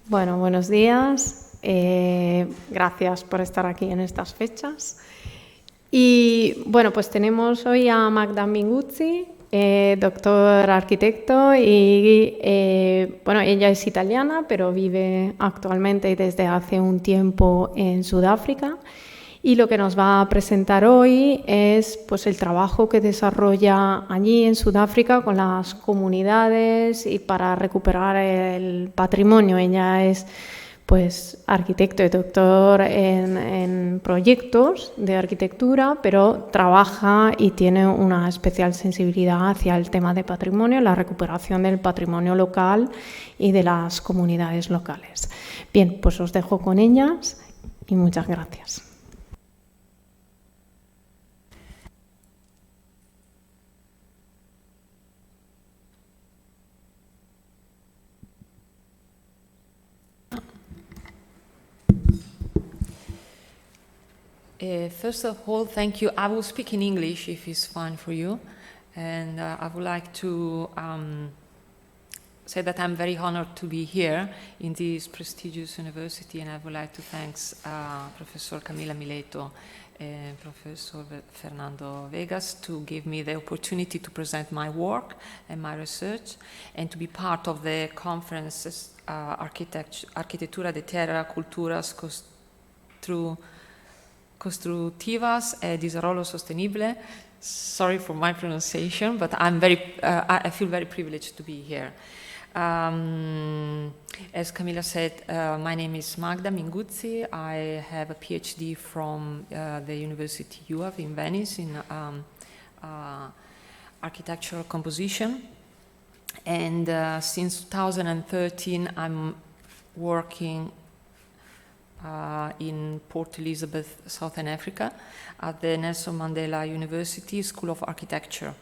Bueno, buenos días. Gracias por estar aquí en estas fechas. Y bueno, pues tenemos hoy a Magda Minguzzi, doctor arquitecto y bueno, ella es italiana, pero vive actualmente y desde hace un tiempo en Sudáfrica. Y lo que nos va a presentar hoy es pues, el trabajo que desarrolla allí en Sudáfrica con las comunidades y para recuperar el patrimonio. Ella es pues, arquitecto y doctor en proyectos de arquitectura, pero trabaja y tiene una especial sensibilidad hacia el tema de patrimonio, la recuperación del patrimonio local y de las comunidades locales. Bien, pues os dejo con ellas y muchas gracias. First of all, thank you. I will speak in English if it's fine for you. And I would like to say that I'm very honored to be here in this prestigious university, and I would like to thank Professor Camila Mileto and Professor Fernando Vegas to give me the opportunity to present my work and my research and to be part of the conference Arquitectura de Terra, Culturas Costrutivas e Desarrollo Sostenibile. Sorry for my pronunciation, but I feel very privileged to be here. As Camila said, my name is Magda Minguzzi. I have a PhD from the University UAV in Venice in architectural composition. And since 2013, I'm working in Port Elizabeth, Southern Africa, at the Nelson Mandela University School of Architecture.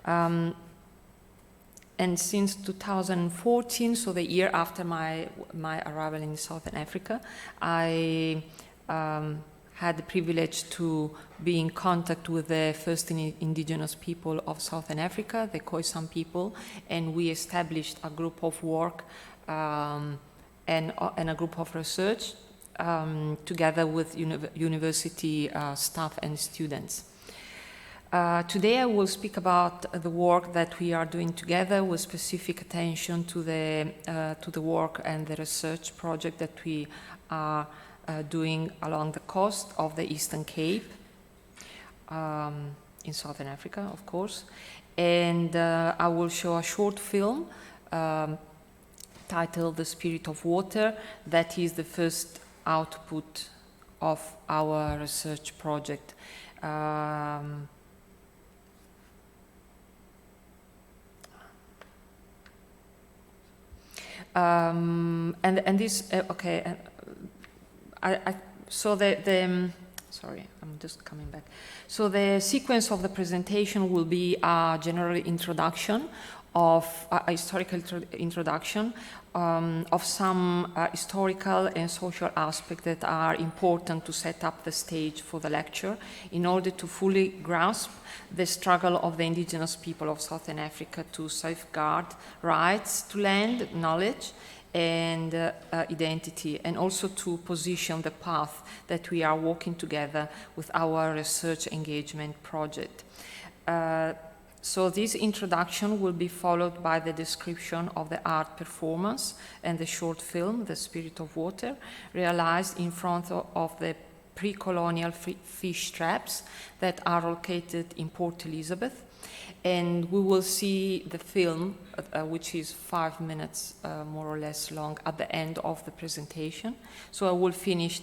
And since 2014, so the year after my arrival in Southern Africa, I had the privilege to be in contact with the first indigenous people of Southern Africa, the Khoisan people, and we established a group of work and a group of research together with university staff and students. Today I will speak about the work that we are doing together with specific attention to the work and the research project that we are doing along the coast of the Eastern Cape in Southern Africa, of course. And I will show a short film titled The Spirit of Water. That is the first output of our research project. And this okay. Sorry, I'm just coming back. So the sequence of the presentation will be a general introduction of a historical introduction of some historical and social aspects that are important to set up the stage for the lecture in order to fully grasp the struggle of the indigenous people of Southern Africa to safeguard rights to land, knowledge, and identity, and also to position the path that we are walking together with our research engagement project. So this introduction will be followed by the description of the art performance and the short film, The Spirit of Water, realized in front of the pre-colonial fish traps that are located in Port Elizabeth. And we will see the film, which is 5 minutes more or less long, at the end of the presentation. So I will finish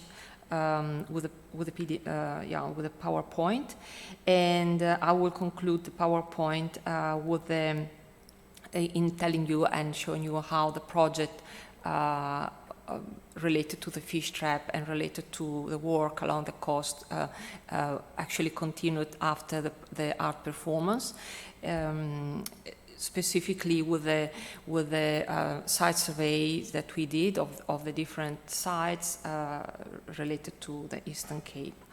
with a PowerPoint, and I will conclude the PowerPoint in telling you and showing you how the project related to the fish trap and related to the work along the coast actually continued after the art performance. Specifically with the site survey that we did of the different sites related to the Eastern Cape.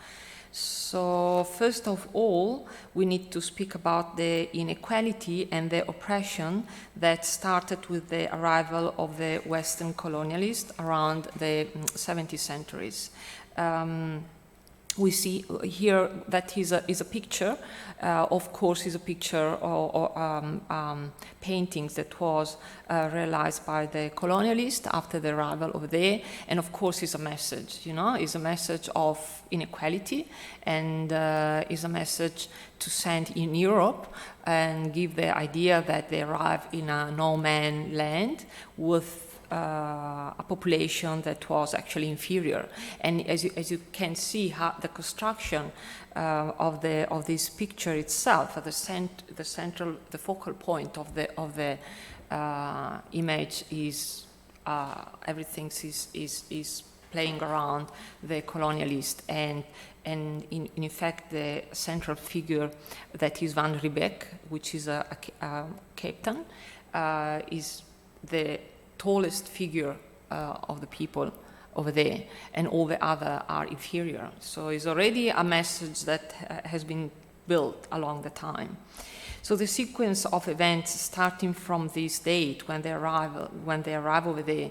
So first of all, we need to speak about the inequality and the oppression that started with the arrival of the Western colonialists around the 70th centuries. We see here that is a picture, of course, is a picture or paintings that was realized by the colonialists after the arrival over there, and of course is a message, is a message of inequality, and is a message to send in Europe and give the idea that they arrive in a no-man land with a population that was actually inferior. And as you can see, how the construction of this picture itself, the focal point of the image is everything is playing around the colonialist, and in fact the central figure that is Van Riebeeck, which is a captain, is the tallest figure of the people over there, and all the other are inferior. So it's already a message that has been built along the time. So the sequence of events starting from this date when they arrive over there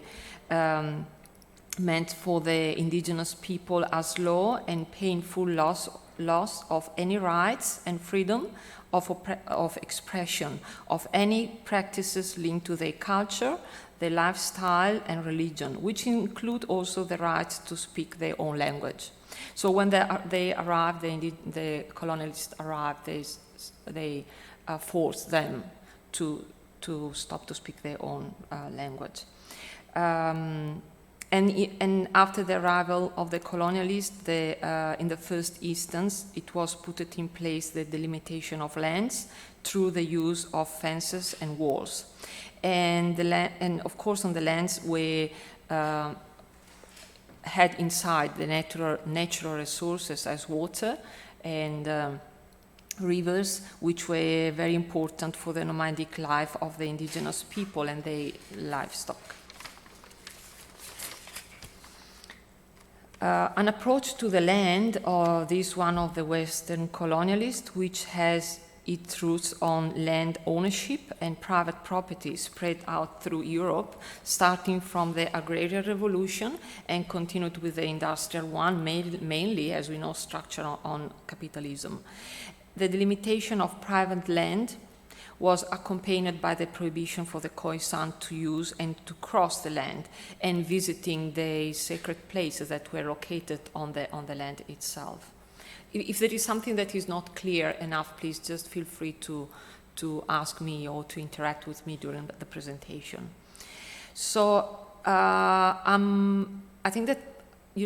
meant for the indigenous people a slow and painful loss of any rights and freedom of expression, of any practices linked to their culture, their lifestyle and religion, which include also the right to speak their own language. So when they arrived, the colonialists arrived, they forced them to stop to speak their own language. And after the arrival of the colonialists, in the first instance, it was put in place the delimitation of lands through the use of fences and walls. And of course, on the lands we had inside the natural resources as water and rivers, which were very important for the nomadic life of the indigenous people and their livestock. An approach to the land, or this one of the Western colonialists, which has its roots on land ownership and private property spread out through Europe, starting from the agrarian revolution and continued with the industrial one, mainly, as we know, structured on capitalism. The delimitation of private land was accompanied by the prohibition for the Khoisan to use and to cross the land and visiting the sacred places that were located on the land itself. If there is something that is not clear enough, please just feel free to ask me or to interact with me during the presentation. So I think that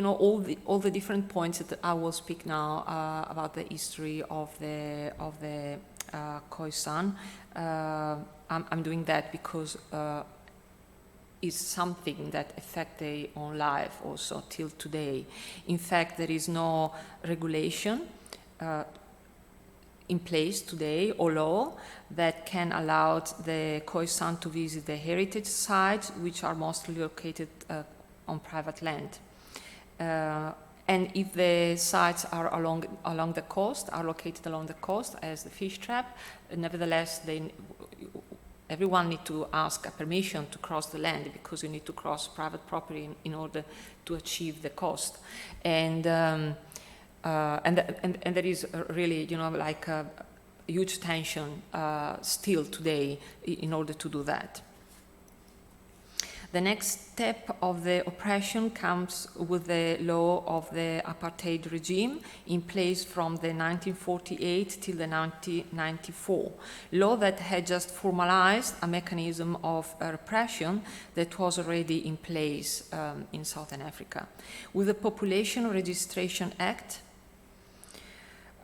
all the different points that I will speak now about the history of the Khoisan. I'm doing that because it's something that affects their own life also till today. In fact, there is no regulation in place today or law that can allow the Khoisan to visit the heritage sites, which are mostly located on private land. And if the sites are along the coast, are located along the coast as the fish trap, nevertheless, everyone needs to ask a permission to cross the land, because you need to cross private property in order to achieve the coast. And there is really, like a huge tension still today in order to do that. The next step of the oppression comes with the law of the apartheid regime in place from the 1948 till the 1994, law that had just formalized a mechanism of repression that was already in place in Southern Africa. With the Population Registration Act,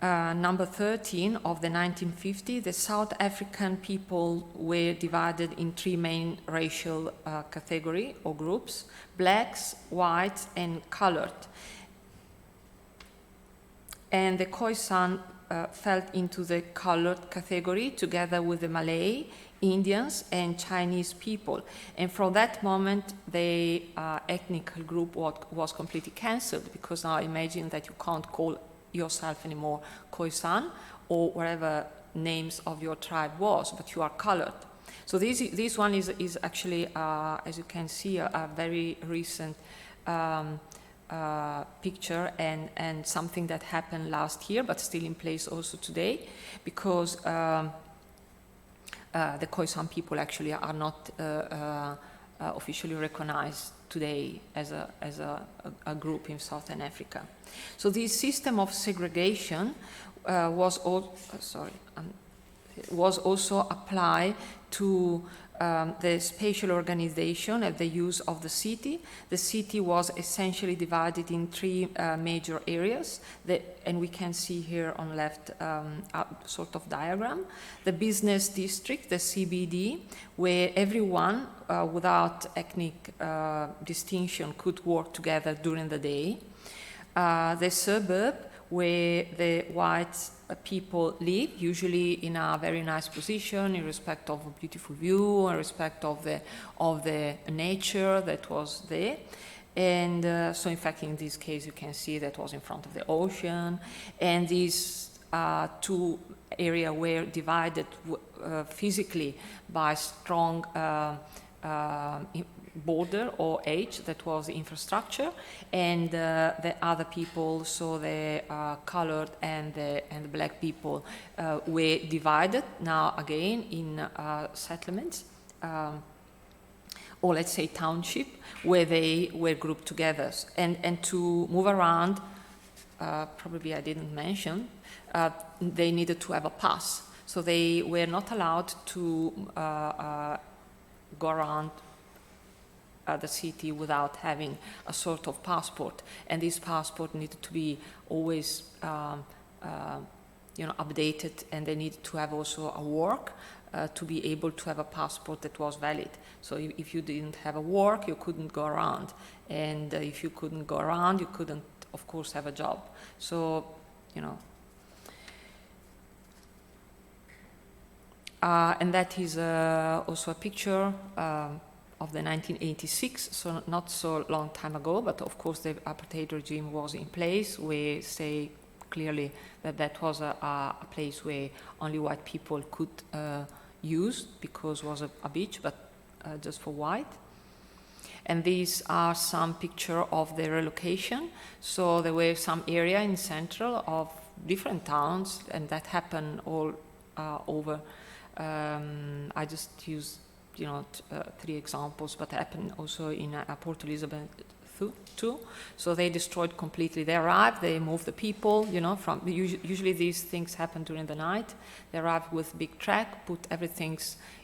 number 13 of the 1950, the South African people were divided in three main racial categories or groups: blacks, whites, and colored. And the Khoisan fell into the colored category together with the Malay, Indians, and Chinese people. And from that moment, the ethnic group was completely cancelled, because now imagine that you can't call yourself anymore Khoisan or whatever names of your tribe was, but you are colored. So this one is actually, as you can see, a very recent picture and something that happened last year, but still in place also today, because the Khoisan people actually are not officially recognized today as a group in Southern Africa. So this system of segregation was also applied to the spatial organization and the use of the city. The city was essentially divided in three major areas, and we can see here on left a sort of diagram. The business district, the CBD, where everyone without ethnic distinction could work together during the day. The suburb, where the white people live, usually in a very nice position, in respect of a beautiful view, in respect of the nature that was there. And so in fact, in this case, you can see that was in front of the ocean. And these two areas were divided physically by strong border or age, that was the infrastructure, and the other people, so the colored and the black people, were divided now again in settlements, or let's say township, where they were grouped together. And to move around, probably I didn't mention, they needed to have a pass. So they were not allowed to go around the city without having a sort of passport, and this passport needed to be always updated, and they needed to have also a work to be able to have a passport that was valid. So if you didn't have a work, you couldn't go around, and if you couldn't go around, you couldn't, of course, have a job. So and that is also a picture of the 1986, so not so long time ago, but of course the apartheid regime was in place. We say clearly that that was a place where only white people could use, because it was a beach, but just for white. And these are some picture of the relocation. So there were some area in central of different towns, and that happened all over. I just used three examples, but happened also in Port Elizabeth too. So they destroyed completely. They arrived, they moved the people, from usually these things happen during the night. They arrived with big truck, put everything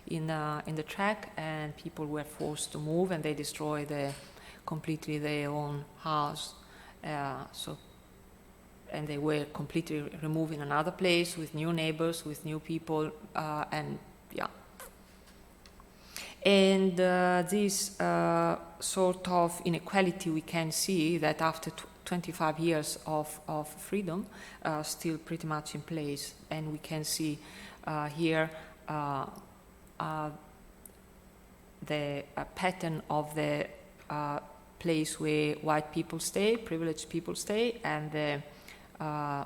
in the truck, and people were forced to move, and they destroyed completely their own house. And they were completely removed in another place with new neighbors, with new people, and yeah. And this sort of inequality, we can see that after 25 years of freedom, still pretty much in place. And we can see here the pattern of the place where white people stay, privileged people stay, and the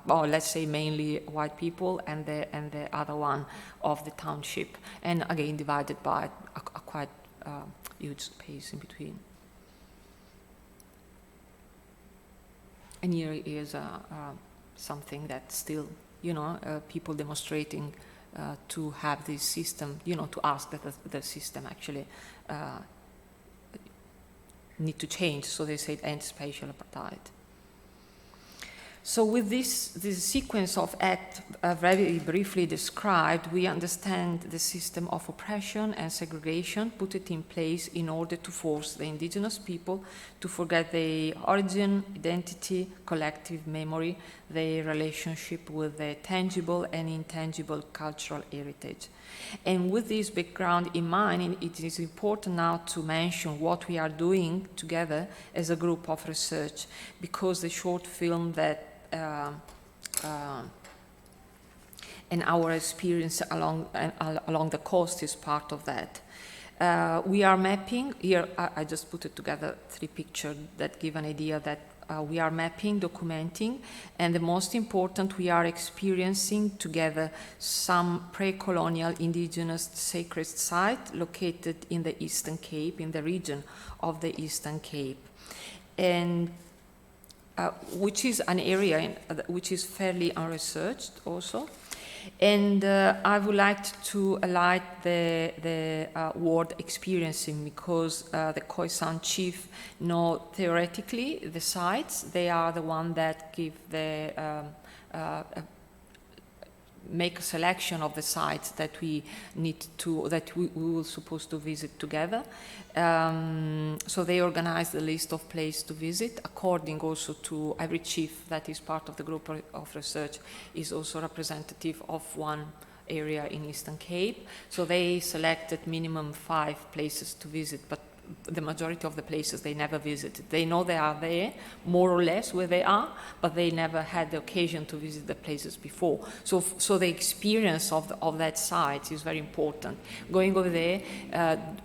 let's say mainly white people, and the other one of the township, and again divided by a quite huge space in between. And here is something that still, people demonstrating to have this system, to ask that the system actually need to change. So they said end spatial apartheid. So with this sequence of acts very briefly described, we understand the system of oppression and segregation, put it in place in order to force the indigenous people to forget their origin, identity, collective memory, their relationship with the tangible and intangible cultural heritage. And with this background in mind, it is important now to mention what we are doing together as a group of research, because the short film that and our experience along the coast is part of that. We are mapping, here I just put it together, three pictures that give an idea that we are mapping, documenting, and the most important, we are experiencing together some pre-colonial indigenous sacred site located in the Eastern Cape, in the region of the Eastern Cape, and which is an area which is fairly unresearched also. And I would like to highlight the word experiencing, because the Khoisan chief know theoretically the sites. They are the one that give the make a selection of the sites that we need to, that we will supposed to visit together. So they organize the list of places to visit, according also to every chief that is part of the group of research is also representative of one area in Eastern Cape. So they selected minimum 5 places to visit, but the majority of the places they never visited. They know they are there, more or less where they are, but they never had the occasion to visit the places before. So the experience of that site is very important. Going over there,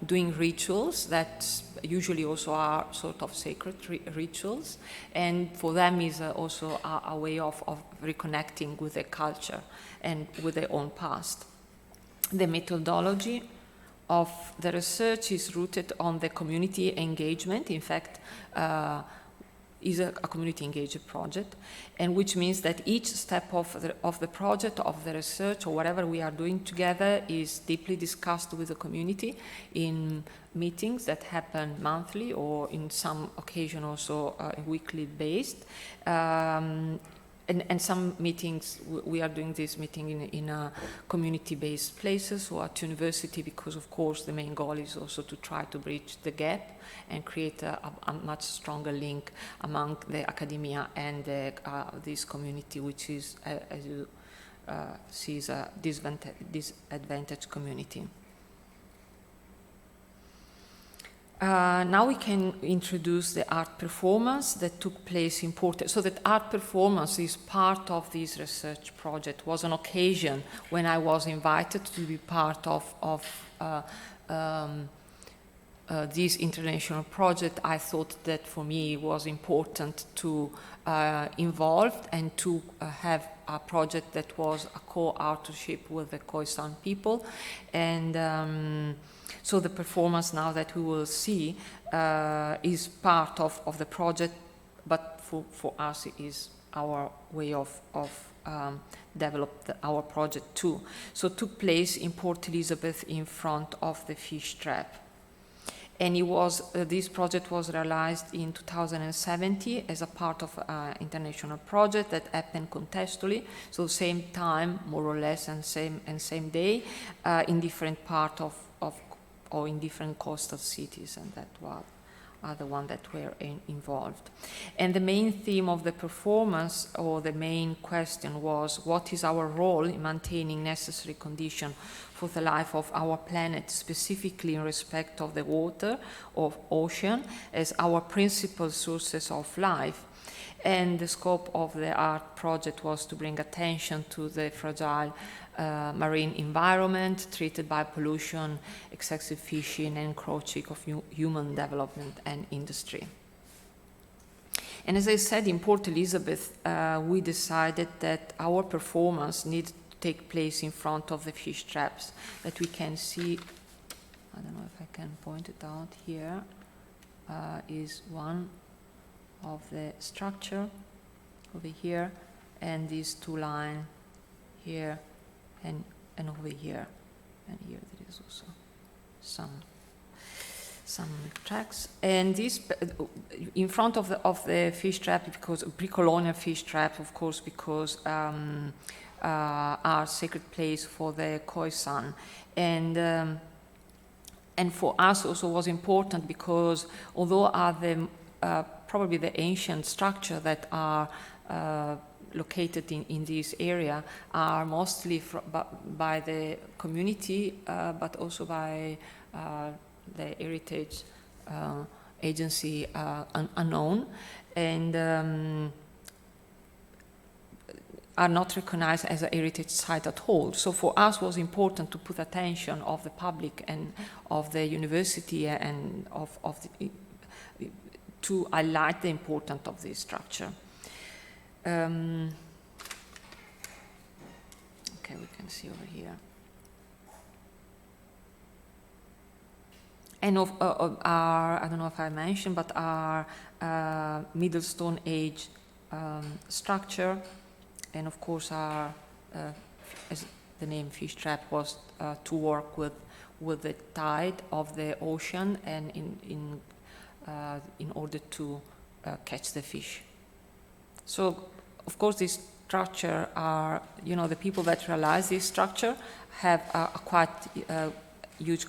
doing rituals that usually also are sort of sacred rituals, and for them is also a way of reconnecting with their culture and with their own past. The methodology of the research is rooted on the community engagement. In fact, is a community engaged project, and which means that each step of the project, of the research, or whatever we are doing together is deeply discussed with the community in meetings that happen monthly, or in some occasion also weekly based. And some meetings, we are doing this meeting in community-based places or at university, because of course the main goal is also to try to bridge the gap and create a much stronger link among the academia and this community, which is, as you see, is a disadvantaged community. Now we can introduce the art performance that took place in Porto. So that art performance is part of this research project. It was an occasion when I was invited to be part of this international project. I thought that for me it was important to involve and to have a project that was a co-authorship with the Khoisan people. And so the performance now that we will see is part of the project, but for us it is our way of develop our project too. So it took place in Port Elizabeth in front of the fish trap. And it was, this project was realized in 2017 as a part of an international project that happened contextually, so same time, more or less, and same day, in different part of or in different coastal cities, and that are the ones that were involved. And the main theme of the performance, or the main question, was what is our role in maintaining necessary conditions for the life of our planet, specifically in respect of the water, of ocean, as our principal sources of life. And the scope of the art project was to bring attention to the fragile marine environment treated by pollution, excessive fishing, and encroaching of human development and industry. And as I said, in Port Elizabeth, we decided that our performance needed to take place in front of the fish traps that we can see. I don't know if I can point it out here. Is one of the structure over here, and these 2 lines here and over here, and here there is also some tracks. And this in front of the fish trap, because pre-colonial fish trap, of course, because are sacred place for the Khoisan, and for us also was important because although are the probably the ancient structure that are located in this area are mostly by the community, but also by the heritage agency unknown, and are not recognized as a heritage site at all. So for us was important to put attention of the public and of the university and of the to highlight the importance of this structure. Okay, we can see over here. And I don't know if I mentioned, but our Middle Stone Age structure, and of course our, as the name fish trap was to work with the tide of the ocean and in order to catch the fish. So, of course, this structure are, the people that realize this structure have a quite huge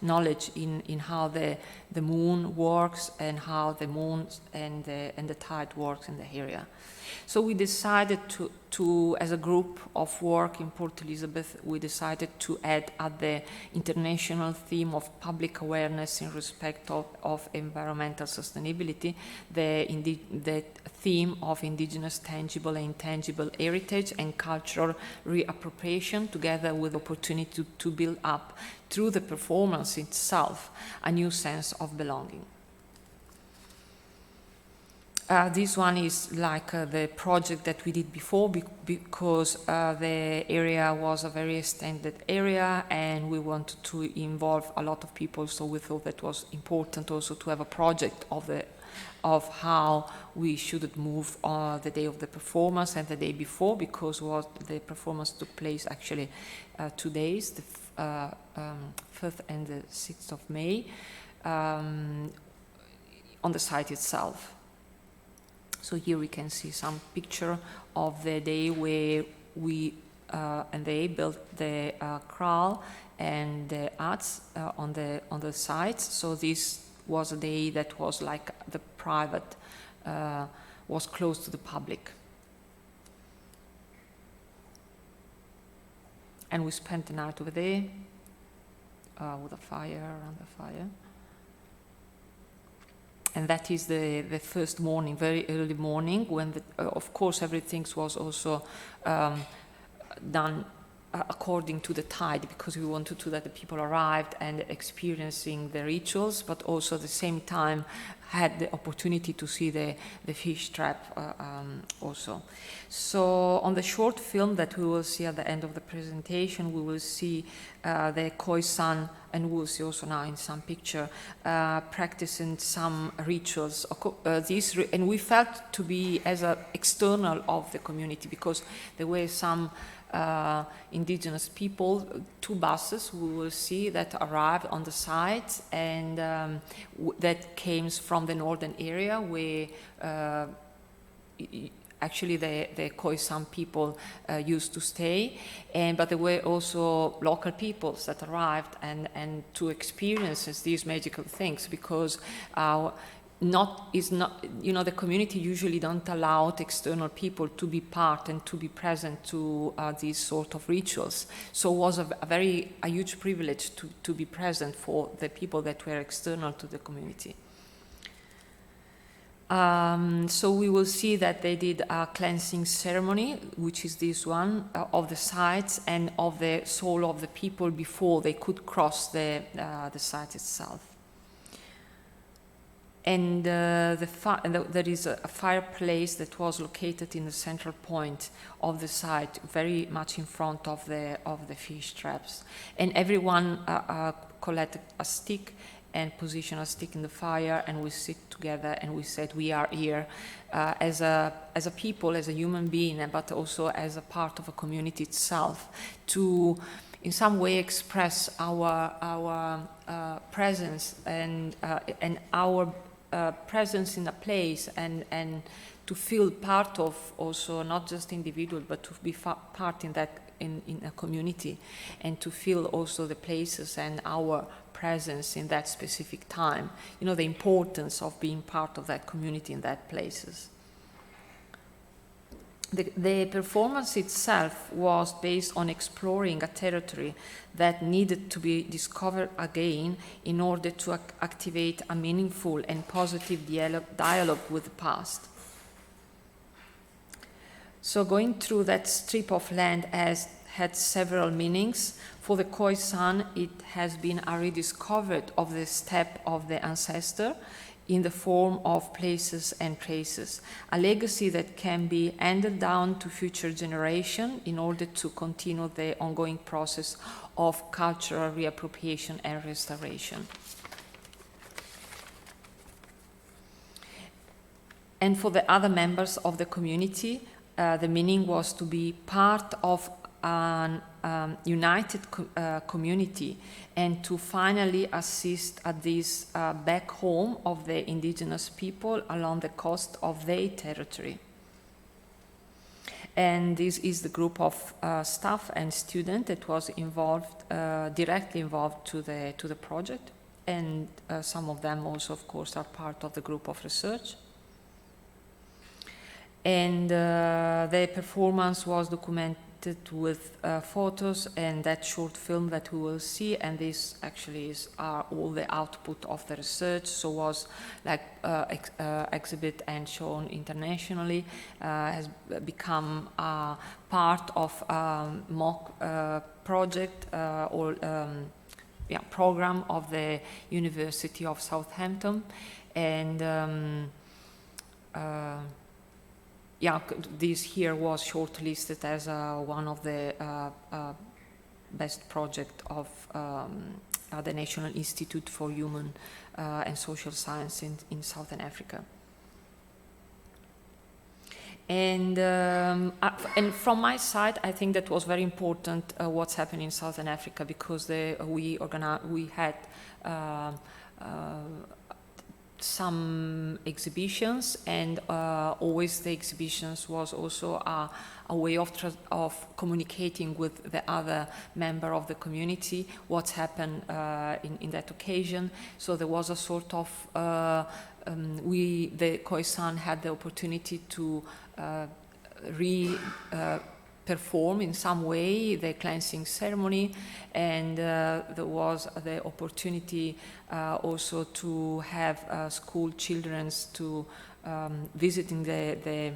knowledge in how the moon works and how the moon and the tide works in the area. So we decided to as a group of work in Port Elizabeth, we decided to add at the international theme of public awareness in respect of environmental sustainability, the theme of indigenous tangible and intangible heritage and cultural reappropriation, together with opportunity to build up through the performance itself a new sense of belonging. This one is like the project that we did before because the area was a very extended area and we wanted to involve a lot of people, so we thought that was important also to have a project of how we should move on the day of the performance and the day before, because the performance took place actually 2 days, the 5th and the 6th of May, on the site itself. So here we can see some picture of the day where we and they built the kraal and the huts on the sites. So this was a day that was like the private, was closed to the public. And we spent the night over there with a fire, around the fire. And that is the first morning, very early morning, when, of course, everything was also done according to the tide, because we wanted to that the people arrived and experiencing the rituals, but also at the same time had the opportunity to see the fish trap also. So on the short film that we will see at the end of the presentation, we will see the Khoisan, and we will see also now in some picture, practicing some rituals. And we felt to be as an external of the community, because there were some indigenous people, 2 buses we will see that arrived on the site, and that came from the northern area where actually the Khoisan people used to stay, but there were also local peoples that arrived and to experience these magical things, because the community usually don't allow external people to be part and to be present to these sort of rituals. So it was a huge privilege to be present for the people that were external to the community. So we will see that they did a cleansing ceremony, which is this one, of the sites and of the soul of the people before they could cross the site itself. And there is a fireplace that was located in the central point of the site, very much in front of the fish traps. And everyone collected a stick and positioned a stick in the fire, and we sit together and we said we are here as a people, as a human being, but also as a part of a community itself, to in some way express our presence and our presence in a place, and to feel part of also not just individual, but to be part in that in a community, and to feel also the places and our presence in that specific time. The importance of being part of that community in that places. The performance itself was based on exploring a territory that needed to be discovered again in order to activate a meaningful and positive dialogue with the past. So going through that strip of land had several meanings. For the Khoisan, it has been a rediscovery of the step of the ancestor in the form of places and traces, a legacy that can be handed down to future generations in order to continue the ongoing process of cultural reappropriation and restoration. And for the other members of the community, the meaning was to be part of an united community and to finally assist at this back home of the indigenous people along the coast of their territory. And this is the group of staff and students that was involved, directly involved to the project, and some of them also, of course, are part of the group of research. And the performance was documented with photos and that short film that we will see, and this actually are all the output of the research, so was like exhibit and shown internationally, has become part of mock project or program of the University of Southampton, and this here was shortlisted as one of the best project of the National Institute for Human and Social Science in Southern Africa. And from my side, I think that was very important what's happening in Southern Africa, because we had some exhibitions, and always the exhibitions was also a way of communicating with the other member of the community what's happened in that occasion. So there was a sort of the Khoisan had the opportunity to perform in some way the cleansing ceremony, and there was the opportunity also to have school children to visiting the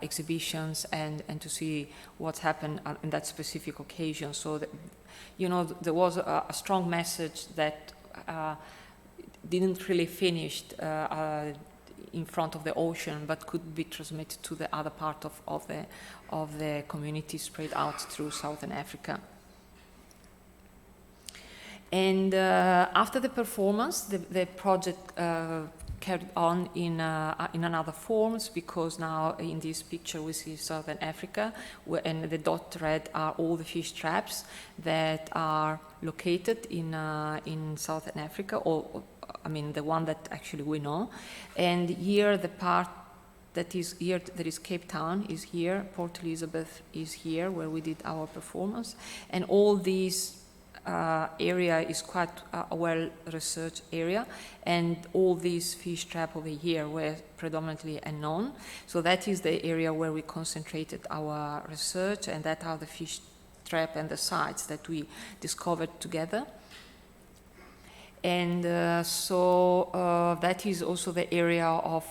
exhibitions and to see what happened on that specific occasion. So that, there was a strong message that didn't really finish in front of the ocean, but could be transmitted to the other part of the community spread out through Southern Africa. And after the performance, the project carried on in another forms, because now in this picture we see Southern Africa, and the dot red are all the fish traps that are located in Southern Africa, or I mean the one that actually we know. And here the part that is here, that is Cape Town, is here, Port Elizabeth is here, where we did our performance, and all these area is quite a well-researched area, and all these fish traps over here were predominantly unknown. So that is the area where we concentrated our research, and that are the fish trap and the sites that we discovered together. And so that is also the area of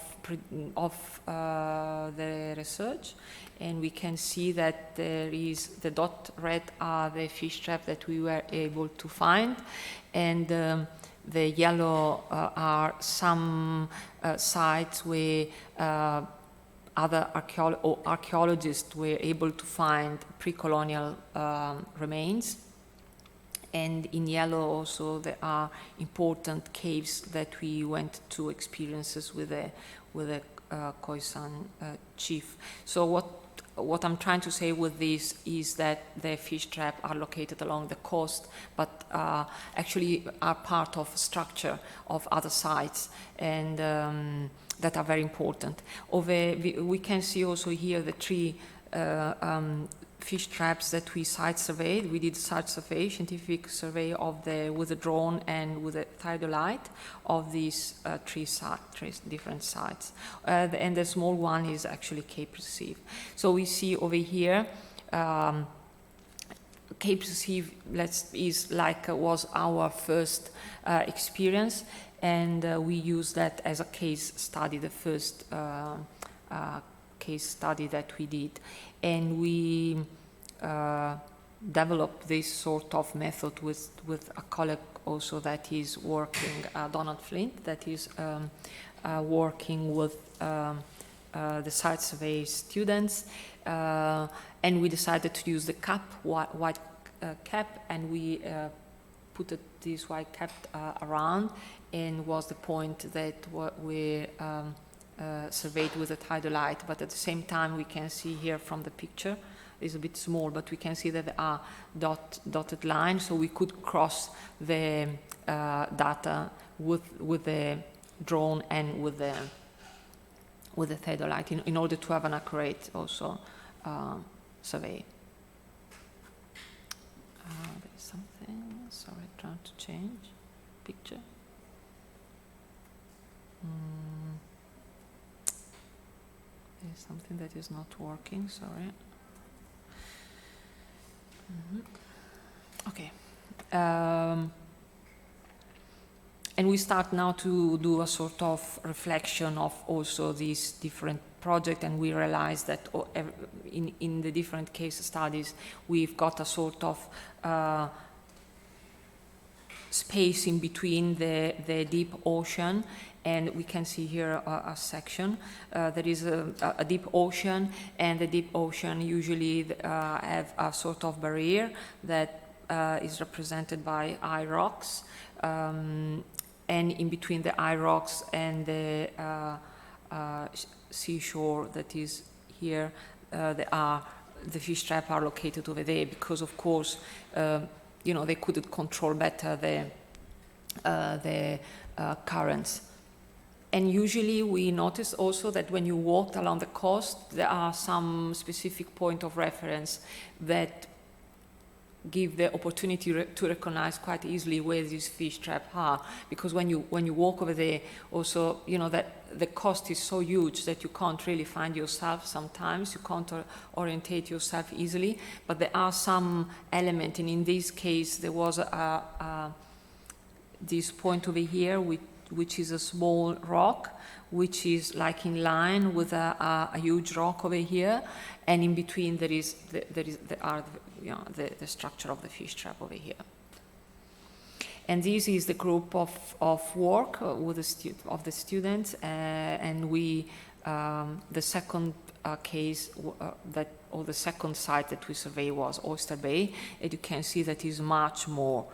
the research. And we can see that there is the dot red are the fish trap that we were able to find, and the yellow are some sites where other archaeologists were able to find pre-colonial remains. And in yellow also there are important caves that we went to experiences with the Khoisan chief. So what I'm trying to say with this is that the fish traps are located along the coast, but actually are part of structure of other sites, and that are very important. We can see also here the three fish traps that we site surveyed. We did site survey, scientific survey with a drone and with a theodolite of these three different sites. And the small one is actually Cape Recife. So we see over here, Cape Recife was our first experience, and we used that as a case study, the first case study that we did. And we developed this sort of method with a also that is working, Donald Flint, that is working with the site survey students, and we decided to use the cap, white cap, and we put this white cap around, and was the point that we surveyed with a tidal light. But at the same time, we can see here from the picture, it's a bit small, but we can see that there are dotted lines, so we could cross the data with the drone and with the tidal light in order to have an accurate also survey. There's something, sorry, trying to change picture. There's something that is not working, sorry. Okay. And we start now to do a sort of reflection of also these different projects, and we realize that in the different case studies, we've got a sort of space in between the deep ocean, and we can see here a section. There is a deep ocean, and the deep ocean usually have a sort of barrier that is represented by high rocks, and in between the high rocks and the seashore that is here, the fish trap are located over there because, of course, they couldn't control better the currents. And usually we notice also that when you walk along the coast, there are some specific point of reference that give the opportunity to recognize quite easily where these fish traps are. Because when you walk over there, also, that the coast is so huge that you can't really find yourself sometimes. You can't orientate yourself easily. But there are some elements, and in this case, there was this point over here, which is a small rock, which is like in line with a huge rock over here, and in between there is the structure of the fish trap over here. And this is the group of work with the students, and we the second case or the second site that we surveyed was Oyster Bay, and you can see that is much more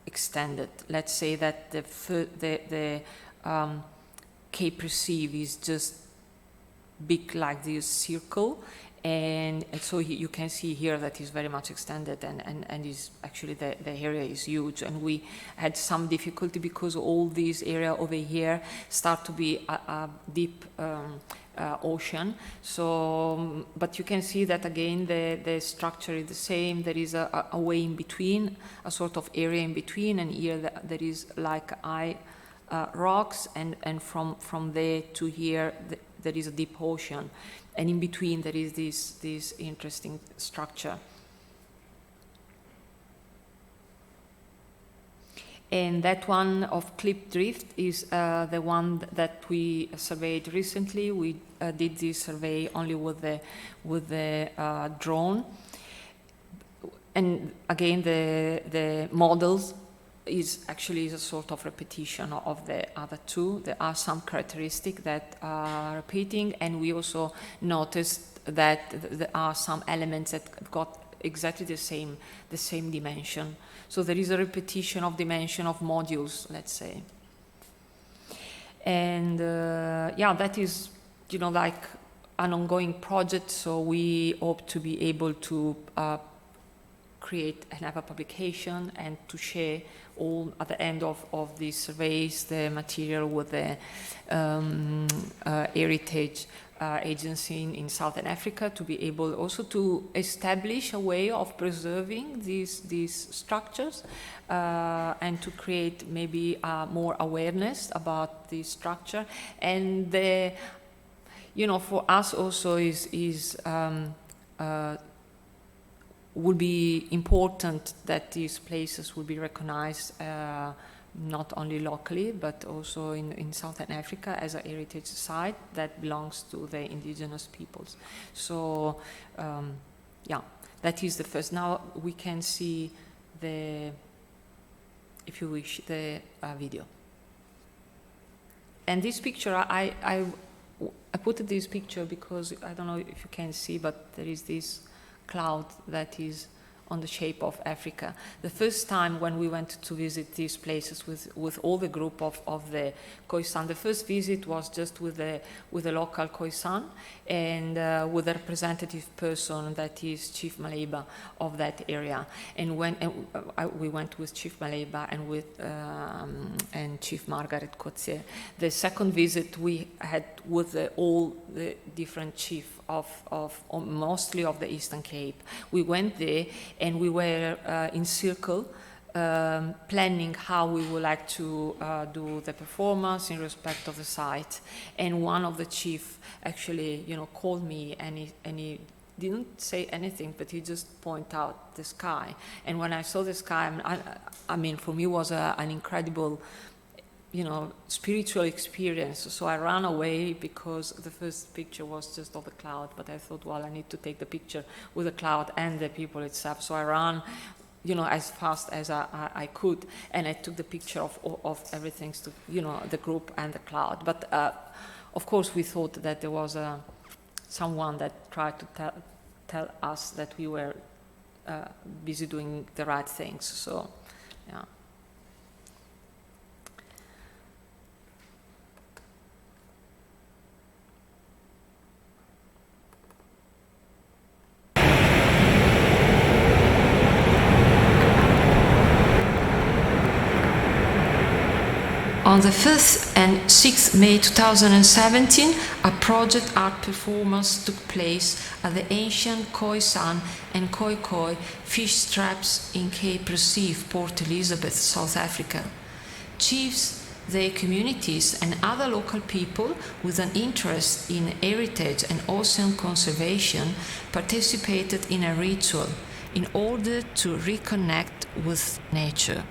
extended. Let's say that the Cape Receive is just big like this circle, and so you can see here that is very much extended, and is actually the area is huge, and we had some difficulty because all these area over here start to be a deep ocean. So, but you can see that again the structure is the same. There is a way in between, a sort of area in between, and here there is like rocks, and from there to here there is a deep ocean, and in between there is this interesting structure. And that one of Clip Drift is the one that we surveyed recently. We did this survey only with the drone, and again the models is actually a sort of repetition of the other two. There are some characteristics that are repeating, and we also noticed that there are some elements that got exactly the same dimension. So there is a repetition of dimension of modules, let's say. And that is, like an ongoing project. So we hope to be able to create and have a publication and to share all at the end of these surveys the material with the heritage agency in Southern Africa, to be able also to establish a way of preserving these structures and to create maybe more awareness about this structure. And for us also would be important that these places will be recognized not only locally but also in Southern Africa as a heritage site that belongs to the indigenous peoples. So that is the first. Now we can see the if you wish, the video. And this picture, I put this picture because I don't know if you can see, but there is this cloud that is on the shape of Africa. The first time when we went to visit these places with all the group of the Khoisan, the first visit was just with the local Khoisan and with a representative person that is Chief Maleba of that area. And when we went with Chief Maleba and Chief Margaret Coetzee. The second visit we had with all the different chiefs of mostly of the Eastern Cape. We went there and we were in circle planning how we would like to do the performance in respect of the site. And one of the chief actually, called me and he didn't say anything, but he just pointed out the sky. And when I saw the sky, I mean, for me it was an incredible spiritual experience. So I ran away because the first picture was just of the cloud, but I thought, well, I need to take the picture with the cloud and the people itself. So I ran, as fast as I could, and I took the picture of everything, to, the group and the cloud. But of course, we thought that there was someone that tried to tell us that we were busy doing the right things. So, yeah. On the 5th and 6th May 2017, a project art performance took place at the ancient Khoisan and Khoi Khoi fish traps in Cape Recife, Port Elizabeth, South Africa. Chiefs, their communities and other local people with an interest in heritage and ocean conservation participated in a ritual in order to reconnect with nature.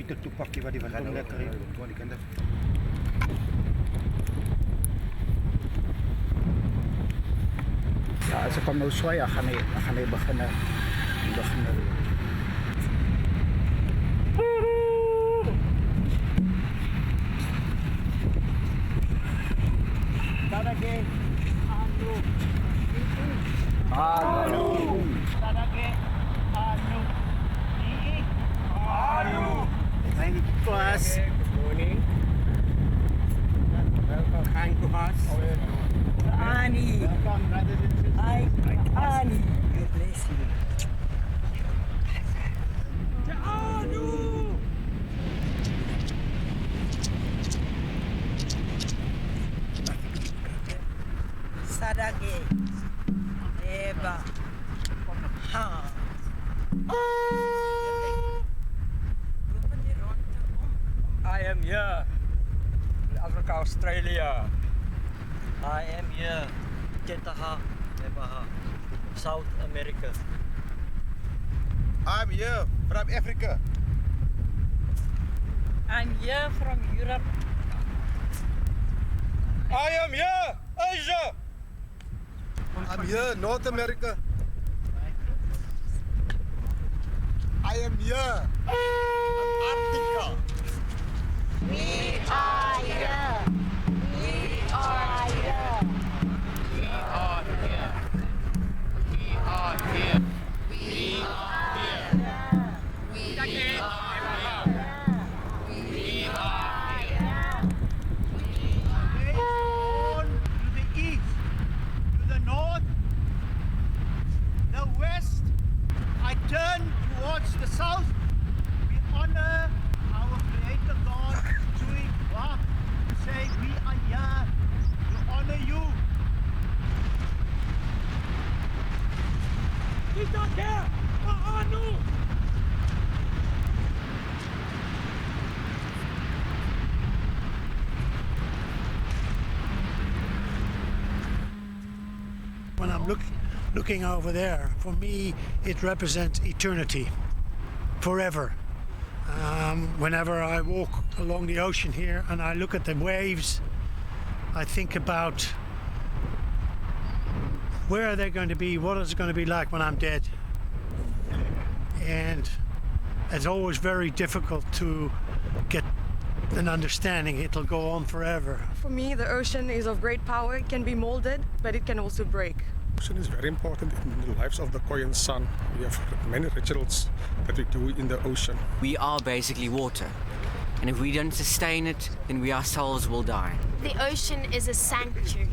Itu tupak iba di bandung lekker tuan di kanda. Ja, ze kwam nou zwaai, gaan hij beginnen. Class. Good morning. Welcome. Kind to us. Annie. Welcome, brothers and sisters. Hi, Annie. God bless you. Sadage. Eva. Ha. I am here in Africa, Australia. I am here, Ketaha, Nebaha, South America. I'm here from Africa. I'm here from Europe. I am here, Asia. I'm here, North America. I am here, Antarctica. We are here. We are here. We are here. We are here. We are here. We are here. We are here. On to the east, to the north, the west. I turn towards the south. We honor our Creator God, doing what? Say we are here to honor you. When I'm looking over there, for me it represents eternity, forever. Whenever I walk along the ocean here and I look at the waves, I think about where are they going to be, what is it going to be like when I'm dead. And it's always very difficult to get an understanding. It'll go on forever. For me, the ocean is of great power. It can be molded, but it can also break. Ocean is very important in the lives of the Korean Sun. We have many rituals that we do in the ocean. We are basically water, and if we don't sustain it, then we ourselves will die. The ocean is a sanctuary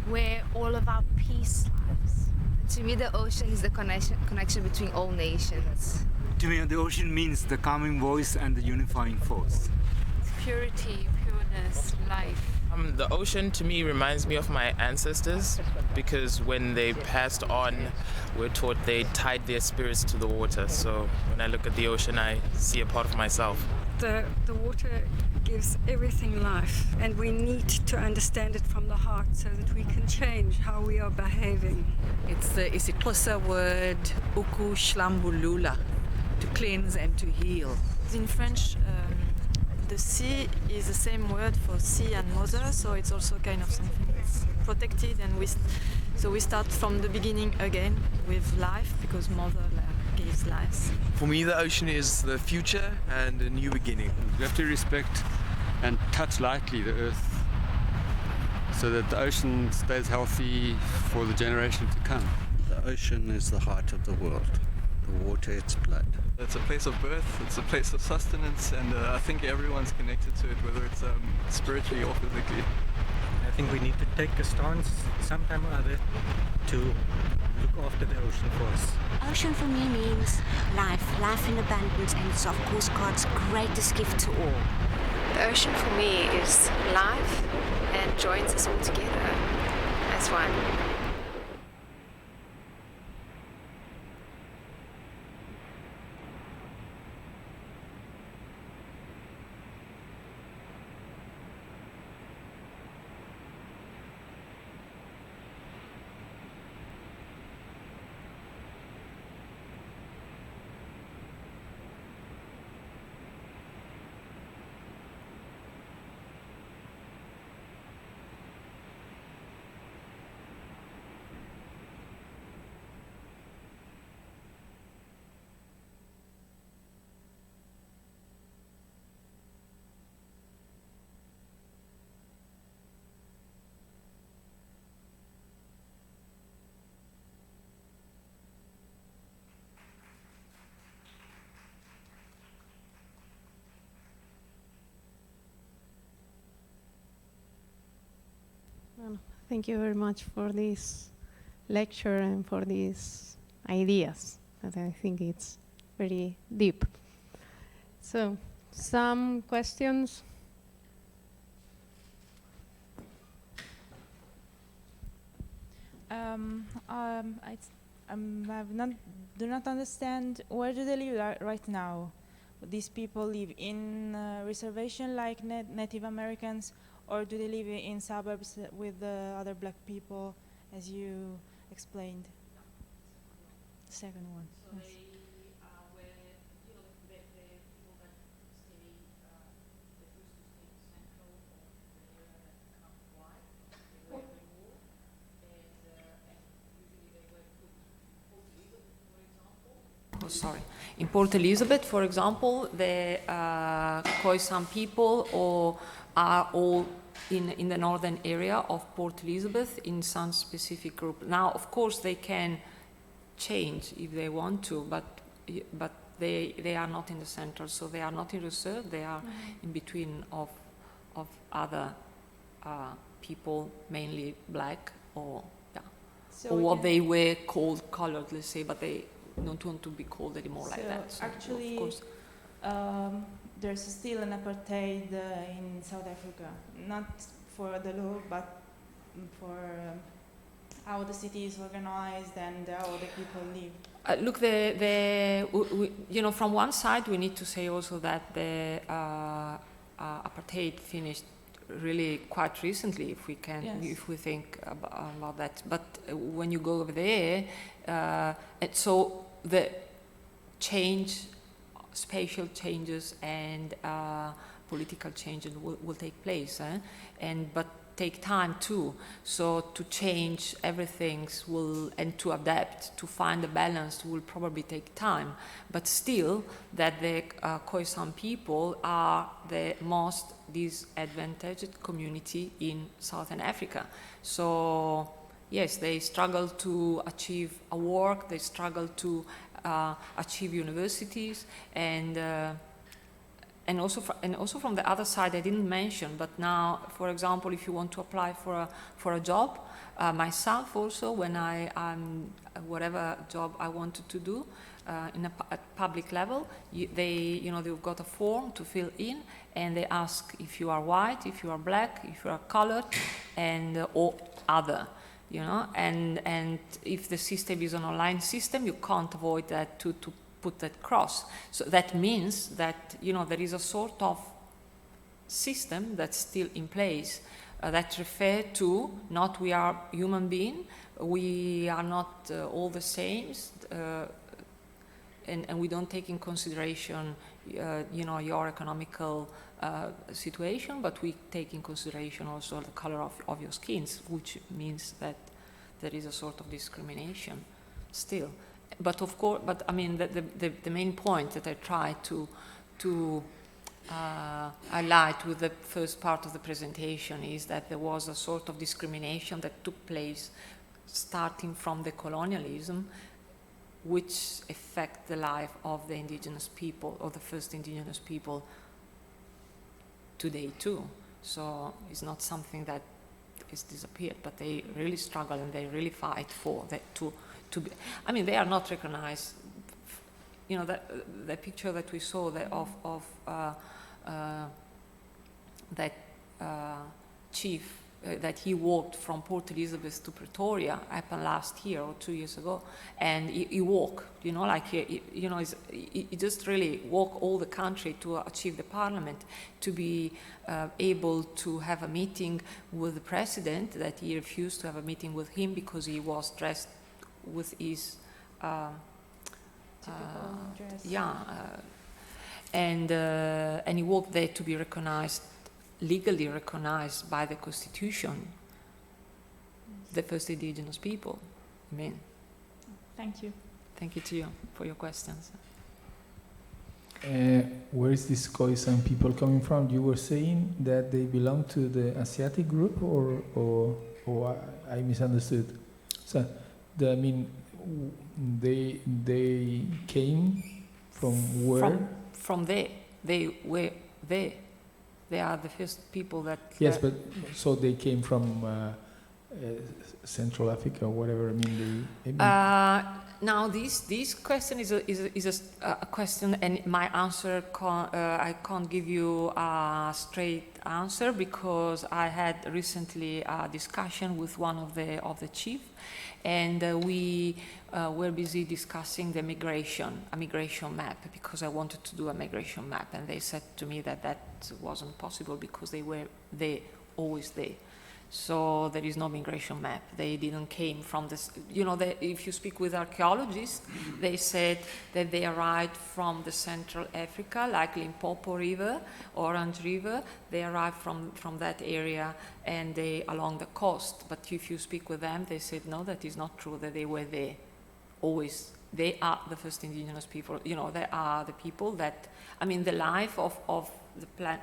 where all of our peace lives. To me, the ocean is the connection between all nations. To me, the ocean means the calming voice and the unifying force. Purity, pureness, life. The ocean to me reminds me of my ancestors, because when they passed on, we're taught they tied their spirits to the water. So when I look at the ocean, I see a part of myself. The water gives everything life, and we need to understand it from the heart so that we can change how we are behaving. It's the isiXhosa word uku shlambulula, to cleanse and to heal. In French, the sea is the same word for sea and mother, so it's also kind of something that's protected, and so we start from the beginning again with life, because mother gives life. For me, the ocean is the future and a new beginning. We have to respect and touch lightly the earth so that the ocean stays healthy for the generation to come. The ocean is the heart of the world. The water, its blood. It's a place of birth, it's a place of sustenance, and I think everyone's connected to it, whether it's spiritually or physically. I think we need to take a stance sometime or other to look after the ocean for us. Ocean for me means life in abundance, and it's of course God's greatest gift to all. The ocean for me is life and joins us all together as one. Thank you very much for this lecture and for these ideas that I think it's very deep. So, some questions? Do not understand, where do they live right now? These people live in reservation like Native Americans, or do they live in suburbs with the other black people, as you explained? The second one. So yes. they where the people that stay, they used to stay in central or the area that become white, they were removed, and usually they were put in Port Elizabeth, for example. Oh, sorry. In Port Elizabeth, for example, the Khoisan people are all in the northern area of Port Elizabeth in some specific group. Now, of course, they can change if they want to, but they are not in the center, so they are not in reserve. They are in between of other people, mainly black or So or what they were called colored, let's say, but they don't want to be called anymore so like that. So actually, of course, there's still an apartheid in South Africa, not for the law, but for how the city is organized and how the people live? Look, from one side, we need to say also that the apartheid finished really quite recently, if we can, if we think about that. But when you go over there, and so the change, spatial changes and political changes will take place, but take time too. So to change everything and to adapt, to find a balance will probably take time. But still, that the Khoisan people are the most disadvantaged community in Southern Africa. So yes, they struggle to achieve a work, they struggle to achieve universities, and also from the other side, I didn't mention, but now, for example, if you want to apply for a job, myself also, when I'm whatever job I wanted to do at public level, they've got a form to fill in, and they ask if you are white, if you are black, if you are colored, and or other. And if the system is an online system, you can't avoid that to put that cross. So that means that, there is a sort of system that's still in place that refer to not we are human being, we are not all the same, and we don't take in consideration, your economical situation, but we take in consideration also the color of your skins, which means that there is a sort of discrimination still. But of course, I mean, the main point that I try to highlight with the first part of the presentation is that there was a sort of discrimination that took place starting from the colonialism, which affect the life of the indigenous people, or the first indigenous people today too. So it's not something that is disappeared, but they really struggle and they really fight for that to be. I mean, they are not recognized. The picture that we saw of that chief that he walked from Port Elizabeth to Pretoria happened last year or 2 years ago, and he walked. He just really walked all the country to achieve the parliament, to be able to have a meeting with the president. That he refused to have a meeting with him because he was dressed with his dress. And he walked there to be recognized, legally recognized by the Constitution, the first indigenous people. Amen. Thank you. Thank you to you for your questions. Where is this Khoisan people coming from? You were saying that they belong to the Asiatic group, or I misunderstood. So, they came from where? From there. They were there. They are the first people that... Yes, but so they came from Central Africa or whatever. Now, this question is a question, and my answer, I can't give you a straight answer, because I had recently a discussion with one of the chief, and we were busy discussing the a migration map, because I wanted to do a migration map, and they said to me that wasn't possible because they were always there. So there is no migration map. They didn't came from this. If you speak with archaeologists, they said that they arrived from the Central Africa, like Limpopo River, Orange River. They arrived from that area, and they along the coast. But if you speak with them, they said no, that is not true. That they were there always. They are the first indigenous people. They are the people that. The life of the planet.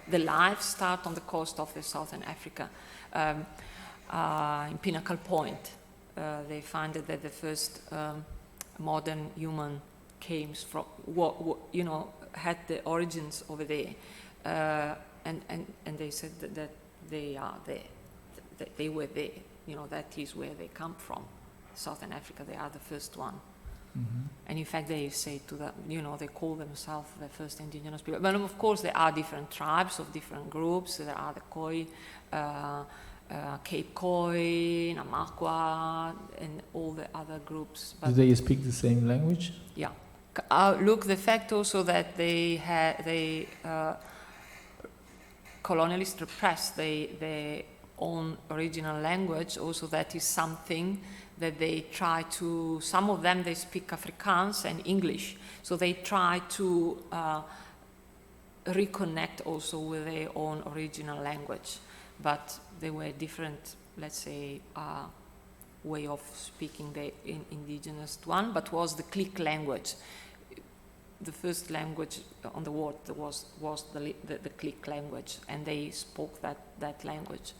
The life start on the coast of the Southern Africa, in Pinnacle Point. They find that the first modern human came from, had the origins over there, and they said that they are there, that they were there. That is where they come from, Southern Africa. They are the first one. Mm-hmm. And in fact, they say they call themselves the first indigenous people. But of course, there are different tribes of different groups. There are the Khoi, Cape Koi, Namakwa, and all the other groups. Do they speak the same language? Yeah. Look, the fact also that they colonialists repressed their own original language, also that is something that they try to, some of them they speak Afrikaans and English, so they try to reconnect also with their own original language, but they were different, let's say, way of speaking the indigenous one, but was the click language. The first language on the world was the click language, and they spoke that language.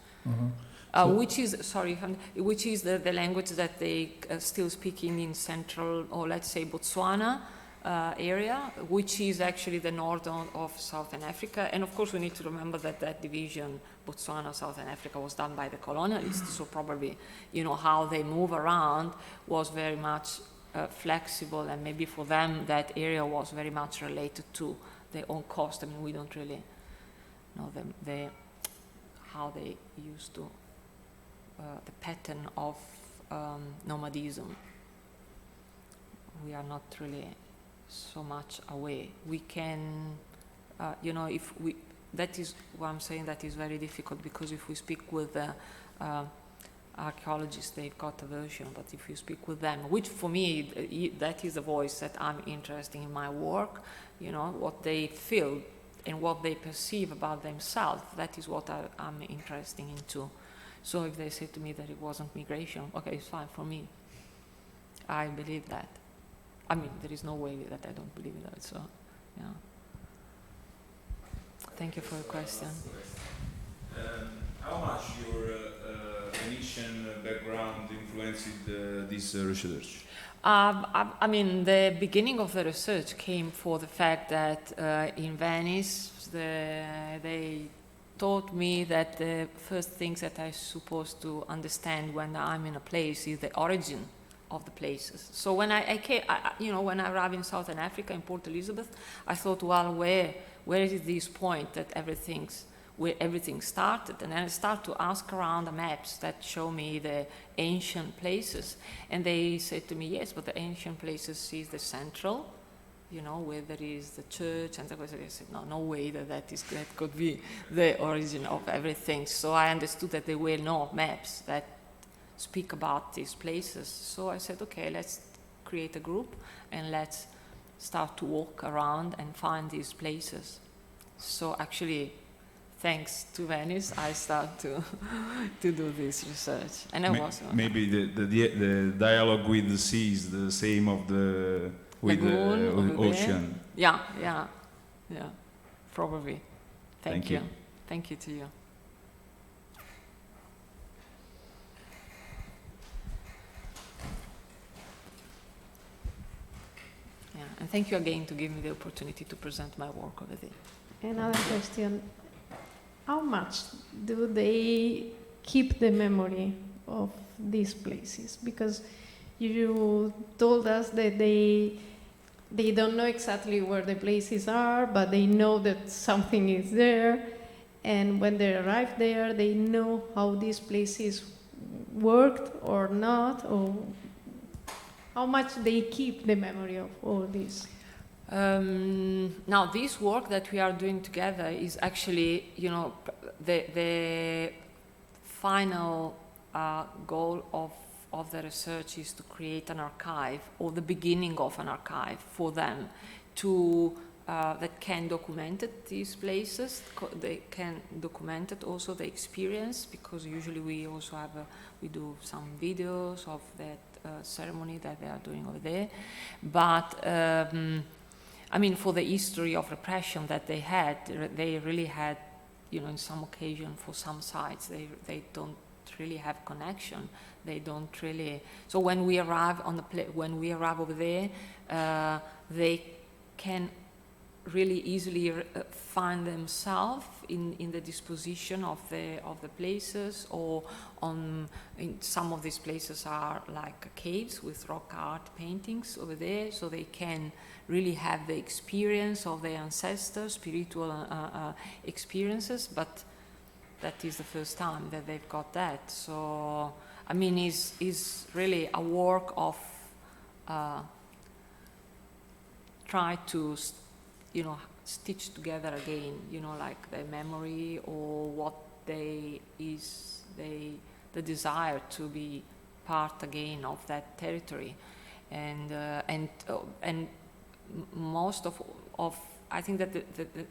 So which is, sorry, which is the language that they still speaking in central, or let's say Botswana area, which is actually the north of Southern Africa. And of course we need to remember that division, Botswana, Southern Africa, was done by the colonialists, so probably, you know, how they move around was very much flexible, and maybe for them that area was very much related to their own coast. I mean, we don't really know how they used to, the pattern of nomadism. We are not really so much aware. We can, you know, if we, that is what I'm saying, that is very difficult, because if we speak with archaeologists, they've got a version, but if you speak with them, which for me, that is the voice that I'm interested in my work, you know, what they feel and what they perceive about themselves, that is what I'm interested in too. So if they say to me that it wasn't migration, okay, it's fine for me. I believe that. I mean, there is no way that I don't believe that, so, yeah. Thank you for your question. How much your Venetian background influenced this research? I mean, the beginning of the research came for the fact that in Venice, they taught me that the first things that I'm supposed to understand when I'm in a place is the origin of the places. So when I came, you know, when I arrived in Southern Africa, in Port Elizabeth, I thought, well, where is this point that where everything started? And then I start to ask around the maps that show me the ancient places. And they said to me, yes, but the ancient places is the central, you know, where there is the church. And I said, no way that could be the origin of everything. So I understood that there were no maps that speak about these places. So I said, okay, let's create a group and let's start to walk around and find these places. So actually, thanks to Venice, I started to do this research, and maybe the dialogue with the sea is the same of the with the ocean. Yeah, probably. Thank you. Thank you to you. Yeah, and thank you again to give me the opportunity to present my work over there. Another question. How much do they keep the memory of these places? Because you told us that they don't know exactly where the places are, but they know that something is there, and when they arrive there, they know how these places worked or not, or how much they keep the memory of all this. Now, this work that we are doing together is actually, you know, the final goal of the research is to create an archive, or the beginning of an archive for them to that can document these places. They can document it also the experience, because usually we also have we do some videos of that ceremony that they are doing over there, but. I mean, for the history of repression that they had, they really had, you know, in some occasion for some sites, they don't really have connection. They don't really. So when we arrive when we arrive over there, they can really easily find themselves in the disposition of the places, or in some of these places are like caves with rock art paintings over there, so they can really have the experience of their ancestors, spiritual experiences, but that is the first time that they've got that. So, I mean, is really a work of try to, stitch together again, like their memory or what the desire to be part again of that territory, and most of I think that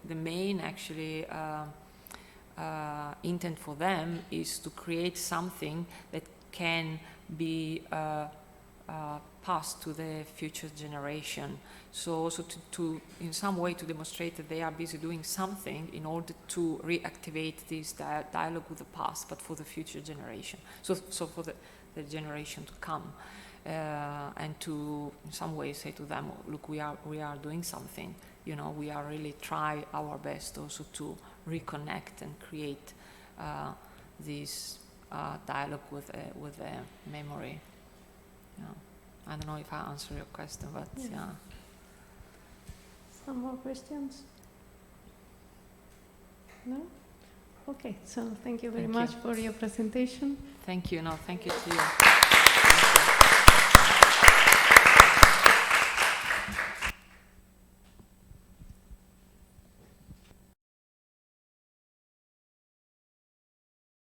the main actually intent for them is to create something that can be passed to the future generation. So also to in some way to demonstrate that they are busy doing something in order to reactivate this dialogue with the past, but for the future generation. So for the generation to come, and to in some way say to them, look, we are doing something. We are really try our best also to reconnect and create this dialogue with memory. I don't know if I answer your question, but yeah. Some more questions? No? Okay, so thank you very much for your presentation. Thank you. No, thank you to you.